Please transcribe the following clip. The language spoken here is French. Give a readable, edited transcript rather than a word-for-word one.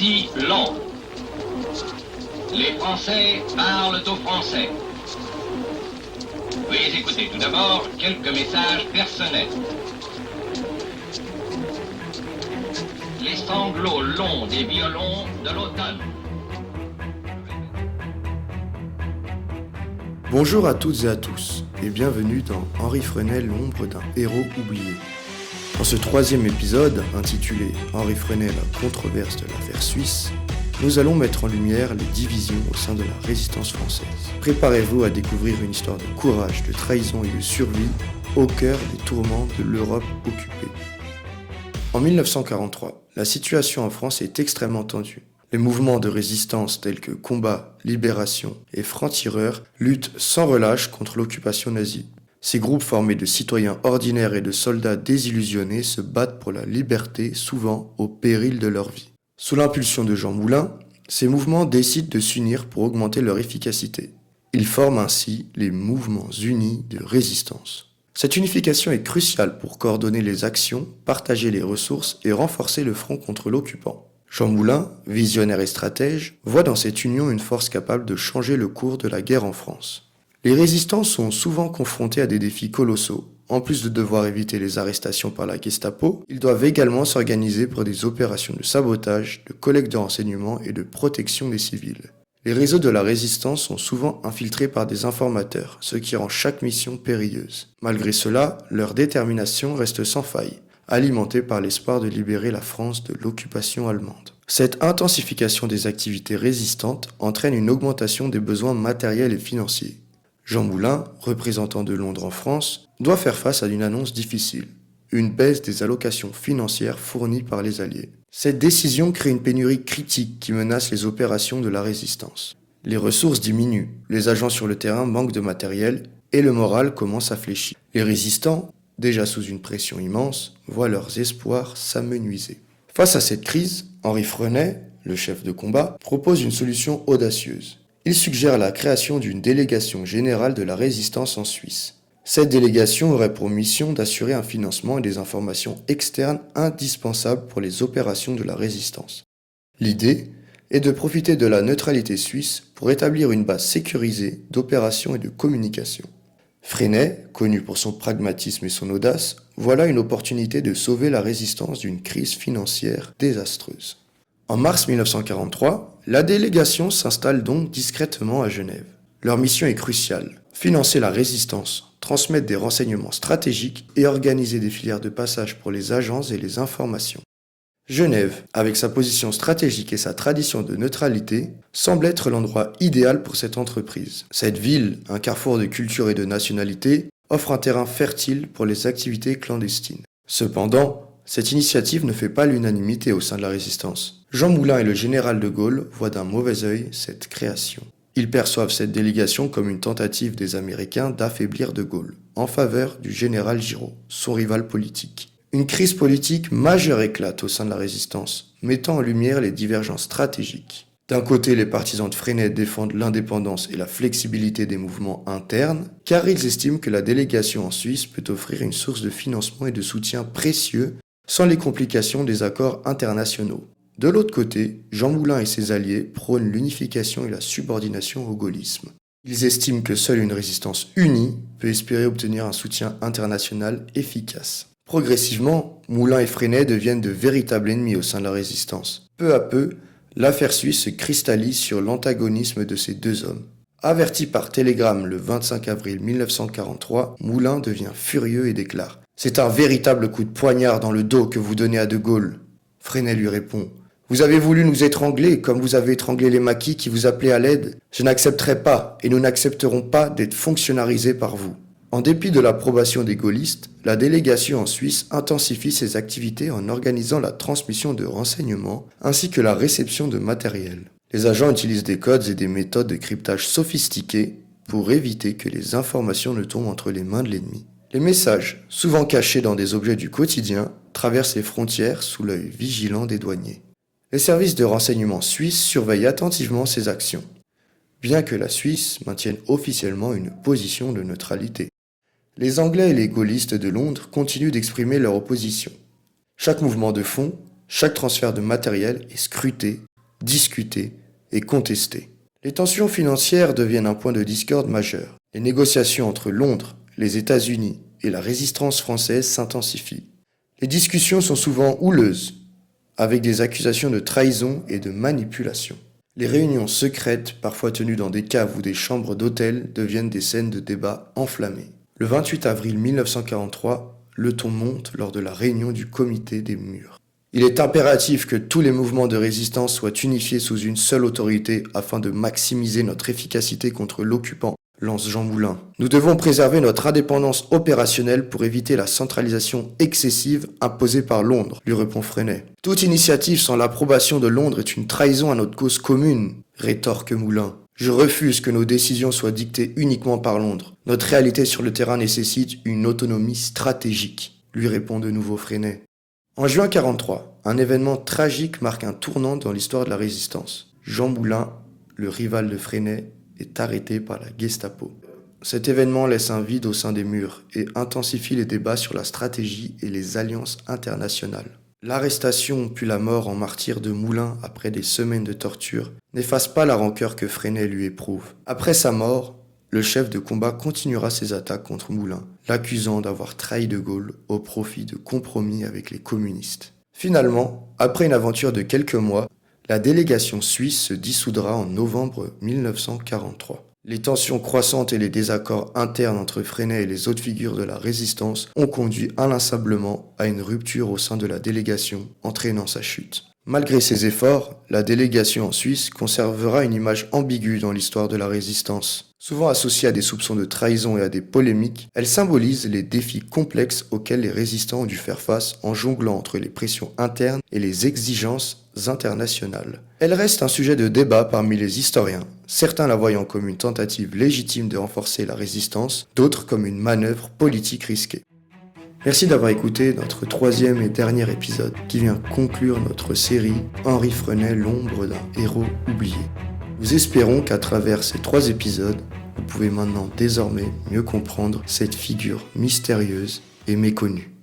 Récit long. Les Français parlent aux Français. Veuillez écouter tout d'abord quelques messages personnels. Les sanglots longs des violons de l'automne. Bonjour à toutes et à tous, et bienvenue dans Henri Frenel, l'ombre d'un héros oublié. Dans ce troisième épisode, intitulé Henri Frenel, la controverse de l'affaire suisse, nous allons mettre en lumière les divisions au sein de la résistance française. Préparez-vous à découvrir une histoire de courage, de trahison et de survie au cœur des tourments de l'Europe occupée. En 1943, la situation en France est extrêmement tendue. Les mouvements de résistance tels que Combat, Libération et Francs-Tireurs luttent sans relâche contre l'occupation nazie. Ces groupes formés de citoyens ordinaires et de soldats désillusionnés se battent pour la liberté, souvent au péril de leur vie. Sous l'impulsion de Jean Moulin, ces mouvements décident de s'unir pour augmenter leur efficacité. Ils forment ainsi les mouvements unis de résistance. Cette unification est cruciale pour coordonner les actions, partager les ressources et renforcer le front contre l'occupant. Jean Moulin, visionnaire et stratège, voit dans cette union une force capable de changer le cours de la guerre en France. Les résistants sont souvent confrontés à des défis colossaux. En plus de devoir éviter les arrestations par la Gestapo, ils doivent également s'organiser pour des opérations de sabotage, de collecte de renseignements et de protection des civils. Les réseaux de la résistance sont souvent infiltrés par des informateurs, ce qui rend chaque mission périlleuse. Malgré cela, leur détermination reste sans faille, alimentée par l'espoir de libérer la France de l'occupation allemande. Cette intensification des activités résistantes entraîne une augmentation des besoins matériels et financiers. Jean Moulin, représentant de Londres en France, doit faire face à une annonce difficile, une baisse des allocations financières fournies par les Alliés. Cette décision crée une pénurie critique qui menace les opérations de la résistance. Les ressources diminuent, les agents sur le terrain manquent de matériel et le moral commence à fléchir. Les résistants, déjà sous une pression immense, voient leurs espoirs s'amenuiser. Face à cette crise, Henri Frenel, le chef de combat, propose une solution audacieuse. Il suggère la création d'une délégation générale de la résistance en Suisse. Cette délégation aurait pour mission d'assurer un financement et des informations externes indispensables pour les opérations de la résistance. L'idée est de profiter de la neutralité suisse pour établir une base sécurisée d'opérations et de communication. Frenel, connu pour son pragmatisme et son audace, voit là une opportunité de sauver la résistance d'une crise financière désastreuse. En mars 1943, la délégation s'installe donc discrètement à Genève. Leur mission est cruciale, financer la résistance, transmettre des renseignements stratégiques et organiser des filières de passage pour les agences et les informations. Genève, avec sa position stratégique et sa tradition de neutralité, semble être l'endroit idéal pour cette entreprise. Cette ville, un carrefour de culture et de nationalité, offre un terrain fertile pour les activités clandestines. Cependant, cette initiative ne fait pas l'unanimité au sein de la résistance. Jean Moulin et le général de Gaulle voient d'un mauvais œil cette création. Ils perçoivent cette délégation comme une tentative des Américains d'affaiblir de Gaulle, en faveur du général Giraud, son rival politique. Une crise politique majeure éclate au sein de la résistance, mettant en lumière les divergences stratégiques. D'un côté, les partisans de Frenel défendent l'indépendance et la flexibilité des mouvements internes, car ils estiment que la délégation en Suisse peut offrir une source de financement et de soutien précieux sans les complications des accords internationaux. De l'autre côté, Jean Moulin et ses alliés prônent l'unification et la subordination au gaullisme. Ils estiment que seule une résistance unie peut espérer obtenir un soutien international efficace. Progressivement, Moulin et Frenel deviennent de véritables ennemis au sein de la résistance. Peu à peu, l'affaire suisse se cristallise sur l'antagonisme de ces deux hommes. Averti par télégramme le 25 avril 1943, Moulin devient furieux et déclare « C'est un véritable coup de poignard dans le dos que vous donnez à De Gaulle ». Frenel lui répond « Vous avez voulu nous étrangler comme vous avez étranglé les maquis qui vous appelaient à l'aide. Je n'accepterai pas et nous n'accepterons pas d'être fonctionnalisés par vous. » En dépit de l'approbation des gaullistes, la délégation en Suisse intensifie ses activités en organisant la transmission de renseignements ainsi que la réception de matériel. Les agents utilisent des codes et des méthodes de cryptage sophistiquées pour éviter que les informations ne tombent entre les mains de l'ennemi. Les messages, souvent cachés dans des objets du quotidien, traversent les frontières sous l'œil vigilant des douaniers. Les services de renseignement suisses surveillent attentivement ces actions, bien que la Suisse maintienne officiellement une position de neutralité. Les Anglais et les gaullistes de Londres continuent d'exprimer leur opposition. Chaque mouvement de fonds, chaque transfert de matériel est scruté discutée et contestée. Les tensions financières deviennent un point de discorde majeur. Les négociations entre Londres, les États-Unis et la résistance française s'intensifient. Les discussions sont souvent houleuses, avec des accusations de trahison et de manipulation. Les réunions secrètes, parfois tenues dans des caves ou des chambres d'hôtel, deviennent des scènes de débat enflammées. Le 28 avril 1943, le ton monte lors de la réunion du comité des murs. Il est impératif que tous les mouvements de résistance soient unifiés sous une seule autorité afin de maximiser notre efficacité contre l'occupant, lance Jean Moulin. Nous devons préserver notre indépendance opérationnelle pour éviter la centralisation excessive imposée par Londres, lui répond Freinet. Toute initiative sans l'approbation de Londres est une trahison à notre cause commune, rétorque Moulin. Je refuse que nos décisions soient dictées uniquement par Londres. Notre réalité sur le terrain nécessite une autonomie stratégique, lui répond de nouveau Freinet. En juin 1943, un événement tragique marque un tournant dans l'histoire de la résistance. Jean Moulin, le rival de Freinet, est arrêté par la Gestapo. Cet événement laisse un vide au sein des murs et intensifie les débats sur la stratégie et les alliances internationales. L'arrestation puis la mort en martyr de Moulin après des semaines de torture n'efface pas la rancœur que Freinet lui éprouve. Après sa mort, le chef de combat continuera ses attaques contre Moulin, l'accusant d'avoir trahi de Gaulle au profit de compromis avec les communistes. Finalement, après une aventure de quelques mois, la délégation suisse se dissoudra en novembre 1943. Les tensions croissantes et les désaccords internes entre Freinet et les autres figures de la résistance ont conduit inlassablement à une rupture au sein de la délégation, entraînant sa chute. Malgré ces efforts, la délégation en Suisse conservera une image ambiguë dans l'histoire de la résistance. Souvent associée à des soupçons de trahison et à des polémiques, elle symbolise les défis complexes auxquels les résistants ont dû faire face en jonglant entre les pressions internes et les exigences internationales. Elle reste un sujet de débat parmi les historiens, certains la voyant comme une tentative légitime de renforcer la résistance, d'autres comme une manœuvre politique risquée. Merci d'avoir écouté notre troisième et dernier épisode qui vient conclure notre série Henri Freinet, l'ombre d'un héros oublié. Nous espérons qu'à travers ces 3 épisodes, vous pouvez maintenant désormais mieux comprendre cette figure mystérieuse et méconnue.